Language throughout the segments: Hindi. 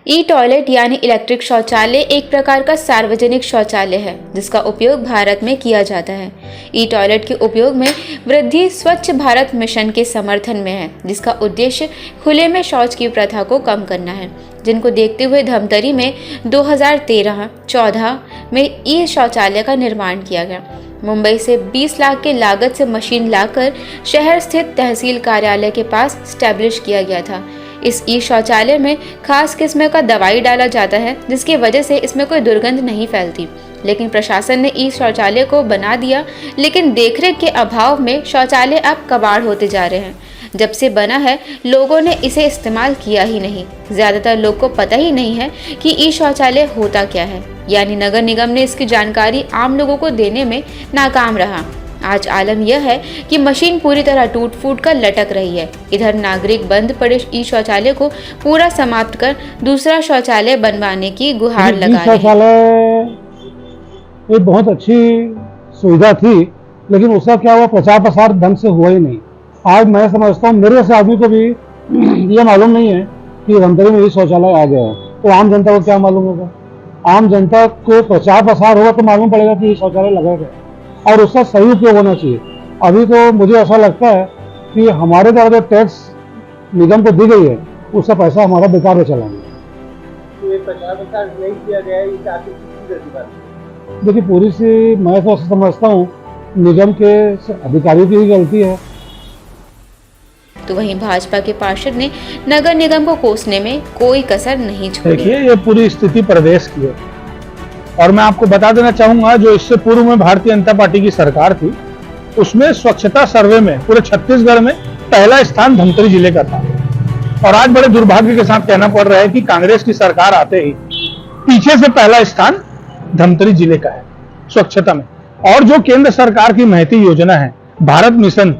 ई टॉयलेट यानी इलेक्ट्रिक शौचालय एक प्रकार का सार्वजनिक शौचालय है जिसका उपयोग भारत में किया जाता है। ई टॉयलेट के उपयोग में वृद्धि स्वच्छ भारत मिशन के समर्थन में है, जिसका उद्देश्य खुले में शौच की प्रथा को कम करना है, जिनको देखते हुए धमतरी में 2013-14 में ई शौचालय का निर्माण किया गया। मुंबई से 20 लाख के लागत से मशीन लाकर शहर स्थित तहसील कार्यालय के पास स्टैब्लिश किया गया था। इस ई शौचालय में खास किस्म का दवाई डाला जाता है, जिसकी वजह से इसमें कोई दुर्गंध नहीं फैलती। लेकिन प्रशासन ने ई शौचालय को बना दिया, लेकिन देखरेख के अभाव में शौचालय अब कबाड़ होते जा रहे हैं। जब से बना है, लोगों ने इसे इस्तेमाल किया ही नहीं। ज्यादातर लोग को पता ही नहीं है कि ई शौचालय होता क्या है, यानी नगर निगम ने इसकी जानकारी आम लोगों को देने में नाकाम रहा। आज आलम यह है कि मशीन पूरी तरह टूट फूट कर लटक रही है। इधर नागरिक बंद पड़े ई शौचालय को पूरा समाप्त कर दूसरा शौचालय बनवाने की गुहार लगा रहे हैं। ये बहुत अच्छी सुविधा थी, लेकिन उसका क्या हुआ, प्रचार प्रसार ढंग से हुआ ही नहीं। आज मैं समझता हूँ मेरे जैसे आदमी को भी ये मालूम नहीं है कि धमतरी में ये शौचालय आ गया है, तो आम जनता को क्या मालूम होगा। आम जनता को प्रचार प्रसार होगा तो मालूम पड़ेगा कि ये शौचालय लगा गया और उसका सही उपयोग होना चाहिए। अभी तो मुझे ऐसा लगता है कि हमारे द्वारा जो टैक्स निगम को दी गई है, उसका पैसा हमारा बेकार में चला गया। तो ये प्रचार प्रसार नहीं किया गया है, ये आखिर किसकी गलती बात है? देखिए, पूरी सी मैं तो समझता हूँ निगम के अधिकारियों की ही गलती है। तो वहीं भाजपा के पार्षद ने नगर निगम को कोसने में कोई कसर नहीं छोड़ी। देखिए, ये पूरी स्थिति प्रदेश की है और मैं आपको बता देना चाहूंगा, जो इससे पूर्व में भारतीय जनता पार्टी की सरकार थी, उसमें स्वच्छता सर्वे में पूरे छत्तीसगढ़ में पहला स्थान धमतरी जिले का था। और आज बड़े दुर्भाग्य के साथ कहना पड़ रहा है कि कांग्रेस की सरकार आते ही पीछे से पहला स्थान धमतरी जिले का है स्वच्छता में। और जो केंद्र सरकार की महती योजना है भारत मिशन,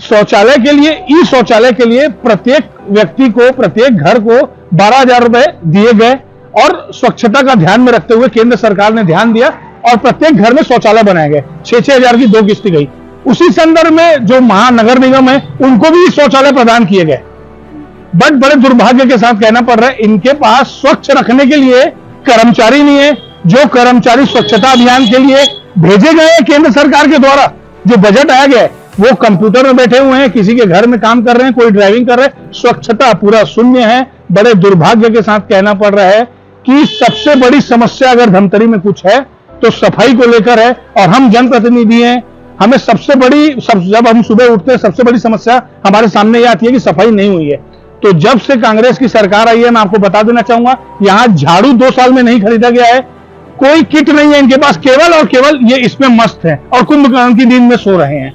शौचालय के लिए, ई शौचालय के लिए प्रत्येक व्यक्ति को, प्रत्येक घर को 12,000 रुपए दिए गए और स्वच्छता का ध्यान में रखते हुए केंद्र सरकार ने ध्यान दिया और प्रत्येक घर में शौचालय बनाए गए। 6-6 हजार की 2 किस्तें गई। उसी संदर्भ में जो महानगर निगम है, उनको भी शौचालय प्रदान किए गए। बट बड़े दुर्भाग्य के साथ कहना पड़ रहा है, इनके पास स्वच्छ रखने के लिए कर्मचारी नहीं है। जो कर्मचारी स्वच्छता अभियान के लिए भेजे गए हैं केंद्र सरकार के द्वारा, जो बजट आया गया है, वो कंप्यूटर में बैठे हुए हैं, किसी के घर में काम कर रहे हैं, कोई ड्राइविंग कर रहे हैं। स्वच्छता पूरा शून्य है। बड़े दुर्भाग्य के साथ कहना पड़ रहा है कि सबसे बड़ी समस्या अगर धमतरी में कुछ है तो सफाई को लेकर है। और हम जनप्रतिनिधि हैं, हमें जब हम सुबह उठते हैं, सबसे बड़ी समस्या हमारे सामने यह आती है कि सफाई नहीं हुई है। तो जब से कांग्रेस की सरकार आई है, मैं आपको बता देना चाहूंगा, यहां झाड़ू 2 साल में नहीं खरीदा गया है, कोई किट नहीं है इनके पास, केवल और केवल ये इसमें मस्त है और कुंभकर्ण की नींद में सो रहे हैं।